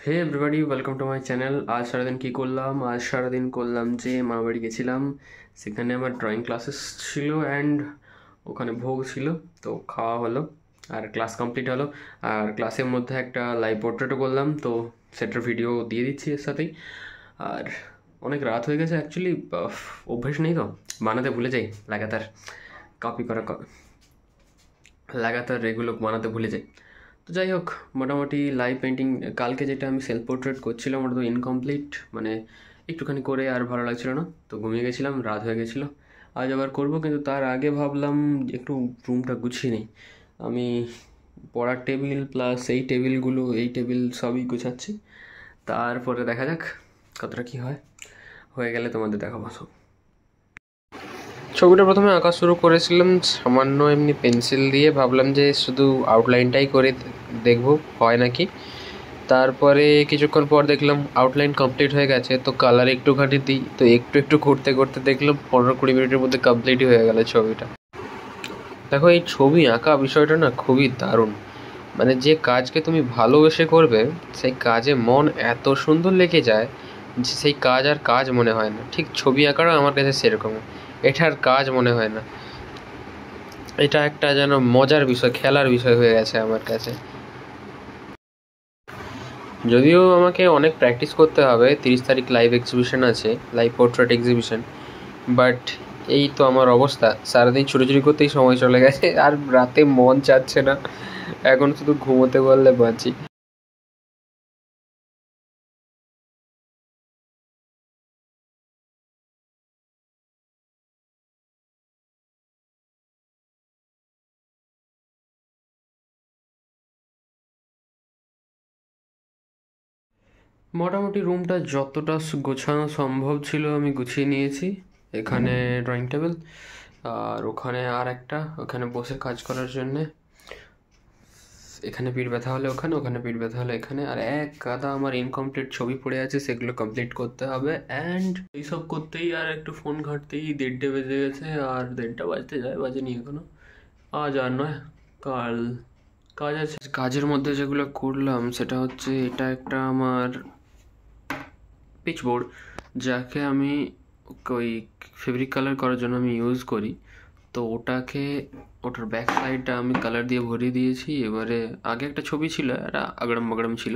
Hey everybody, welcome to my channel. আজ সারাদিন কী করলাম? আজ সারাদিন করলাম যে মামাবাড়ি গেছিলাম, সেখানে আমার ড্রয়িং ক্লাসেস ছিল অ্যান্ড ওখানে ভোগ ছিল, তো খাওয়া হলো আর ক্লাস কমপ্লিট হলো। আর ক্লাসের মধ্যে একটা লাইভ পোর্ট্রেটও করলাম, তো সেটার ভিডিও দিয়ে দিচ্ছি এর সাথেই। আর অনেক রাত হয়ে গেছে অ্যাকচুয়ালি, অভ্যেস নেই তো, বানাতে ভুলে যাই লাগাতার, লাগাতার এগুলো বানাতে ভুলে যাই। তো যাই হোক, মোটামুটি লাইভ পেন্টিং কালকে যেটা আমি সেলফ পোর্ট্রেট করছিলাম ওটা তো ইনকমপ্লিট, মানে একটুখানি করে আর ভালো লাগছিল না, তো ঘুমিয়ে গেছিলাম, রাত হয়ে গেছিলো। আজ আবার করবো, কিন্তু তার আগে ভাবলাম একটু রুমটা গুছিয়ে নিই। আমি পড়ার টেবিল প্লাস এই টেবিলগুলো, এই টেবিল সবই গুছাচ্ছি, তারপরে দেখা যাক কতটা কী হয়। হয়ে গেলে তোমাদের দেখাবো সব। ছবিটা প্রথমে আঁকা শুরু করেছিলাম সামান্য এমনি পেন্সিল দিয়ে, ভাবলাম যে শুধু আউটলাইনটাই করে দেখব হয় নাকি। তারপরে কিছুক্ষণ পর দেখলাম আউটলাইন কমপ্লিট হয়ে গেছে, তো কালার একটুখানি দিই, তো একটু একটু করতে করতে দেখলাম 15-20 মিনিটের মধ্যে কমপ্লিটই হয়ে গেল ছবিটা। দেখো, এই ছবি আঁকা বিষয়টা না খুবই দারুণ, মানে যে কাজকে তুমি ভালোবেসে করবে সেই কাজে মন এত সুন্দর লেগে যায় যে সেই কাজ আর কাজ মনে হয় না। ঠিক ছবি আঁকাটা আমার কাছে সেরকম, এটার কাজ মনে হয় না, এটা একটা যেন মজার বিষয়, খেলার বিষয় হয়ে গেছে আমার কাছে। যদিও আমাকে অনেক প্র্যাকটিস করতে হবে, 30 তারিখ লাইভ এক্সিবিশন আছে, লাইভ পোর্ট্রেট এক্সিবিশন, বাট এই তো আমার অবস্থা, সারাদিন ছুটোছুটি করতেই সময় চলে গেছে, আর রাতে মন চাচ্ছে না, এখন শুধু ঘুমোতে পারলে বাঁচি। মোটামুটি রুমটা যতটা গোছানো সম্ভব ছিল আমি গুছিয়ে নিয়েছি। এখানে ড্রয়িং টেবিল, আর ওখানে আর একটা, ওখানে বসে কাজ করার জন্যে, এখানে পিঠ ব্যথা হলে ওখানে, ওখানে পিঠ ব্যথা হলে এখানে, আর এক গাদা আমার ইনকমপ্লিট ছবি পড়ে আছে, সেগুলো কমপ্লিট করতে হবে। অ্যান্ড এইসব করতেই আর একটু ফোন ঘাঁটতেই 1:30 বেজে গেছে, আর 1:30 বাজতে যায়, বাজেনি এখনো। আজ আর নয়, কাল কাজ আছে। কাজের মধ্যে যেগুলো করলাম সেটা হচ্ছে, এটা একটা আমার পিচবোর্ড, যাকে আমি ওই ফেব্রিক কালার করার জন্য আমি ইউজ করি, তো ওটার ব্যাক সাইডটা আমি কালার দিয়ে ভরিয়ে দিয়েছি। এবারে আগে একটা ছবি ছিল, একটা আগড়ম বাগড়ম ছিল,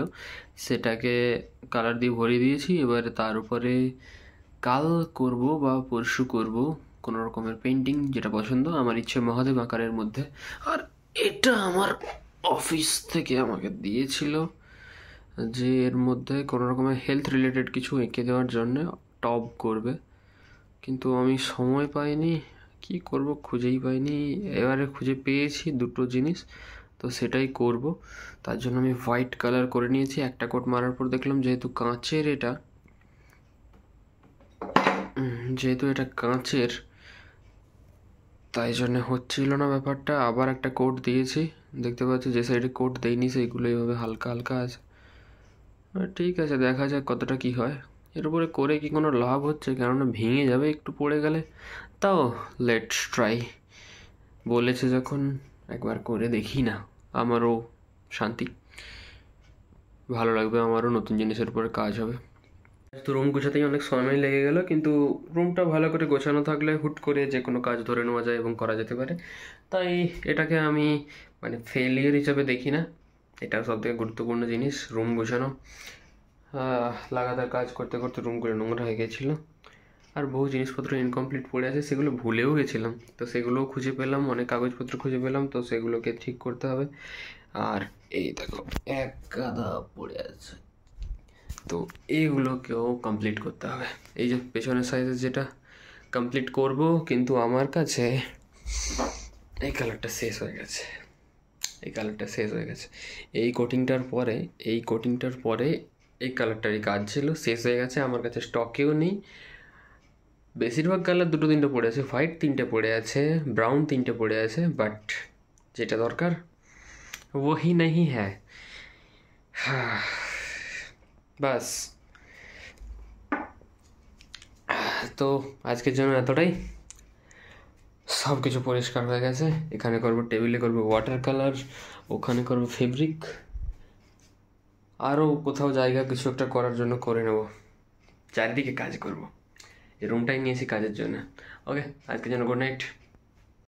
সেটাকে কালার দিয়ে ভরিয়ে দিয়েছি। এবারে তার উপরে কাল করব বা পরশু করব কোনো রকমের পেন্টিং, যেটা পছন্দ আমার, ইচ্ছে মহাদেব আকারের মধ্যে। আর এটা আমার অফিস থেকে আমাকে দিয়েছিল, যে এর মধ্যে কোনো রকমের হেলথ রিলেটেড কিছু এঁকে দেওয়ার জন্যে টব করবে, কিন্তু আমি সময় পাইনি, কি করব খুঁজেই পাইনি। এবারে খুঁজে পেয়েছি দুটো জিনিস, তো সেটাই করব। তার জন্য আমি হোয়াইট কালার করে নিয়েছি। একটা কোট মারার পর দেখলাম যেহেতু এটা কাঁচের, তাই জন্য হচ্ছিল না ব্যাপারটা। আবার একটা কোট দিয়েছি, দেখতে পাচ্ছি যে সাইডে কোট দেয়নি সেইগুলো এইভাবে হালকা হালকা আছে। ঠিক আছে, দেখা যাক কতটা কি হয়। এর উপরে করে কি কোনো লাভ হচ্ছে? কেননা ভেঙে যাবে একটু পড়ে গেলে। তাও লেটস ট্রাই, বলেছে যখন একবার করে দেখি না, আমারও শান্তি, ভালো লাগবে, আমারও নতুন জিনিসের উপরে কাজ হবে। তো রুম গোছাতেই অনেক সময় লেগে গেল, কিন্তু রুমটা ভালো করে গোছানো থাকলে হুট করে যে কোনো কাজ ধরে নেওয়া যায় এবং করা যেতে পারে। তাই এটাকে আমি মানে ফেলিয়ার হিসাবে দেখি না, এটা সবথেকে গুরুত্বপূর্ণ জিনিস, রুম গোছানো। লাগাতার কাজ করতে করতে রুমগুলো নোংরা হয়ে গেছিলো, আর বহু জিনিসপত্র ইনকমপ্লিট পড়ে আছে, সেগুলো ভুলেও গেছিলাম, তো সেগুলোও খুঁজে পেলাম, অনেক কাগজপত্র খুঁজে পেলাম, তো সেগুলোকে ঠিক করতে হবে। আর এই দেখো এক গাদা পড়ে আছে, তো এইগুলোকেও কমপ্লিট করতে হবে। এই যে পেছনের সাইজে যেটা কমপ্লিট করব, কিন্তু আমার কাছে এই কালারটা শেষ হয়ে গেছে, এই কালারটা শেষ হয়ে গেছে। এই কোটিংটার পরে এই কালারটারই কাজ ছিল, শেষ হয়ে গেছে, আমার কাছে স্টকেও নেই। বেশিরভাগ কালার 2-3টে পড়ে আছে, হোয়াইট 3টে পড়ে আছে, ব্রাউন 3টে পড়ে আছে, বাট যেটা দরকার ওহি नहीं है। বাস, তো আজকের জন্য এতটাই। সব কিছু পরিষ্কার হয়ে গেছে। এখানে করব, টেবিলে করব ওয়াটার কালার, ওখানে করব ফেব্রিক, আরও কোথাও জায়গা কিছু একটা করার জন্য করে নেব, চারিদিকে কাজ করব। এই রুমটাই নিয়েছি কাজের জন্য। ওকে, আজকের জন্য গুড নাইট।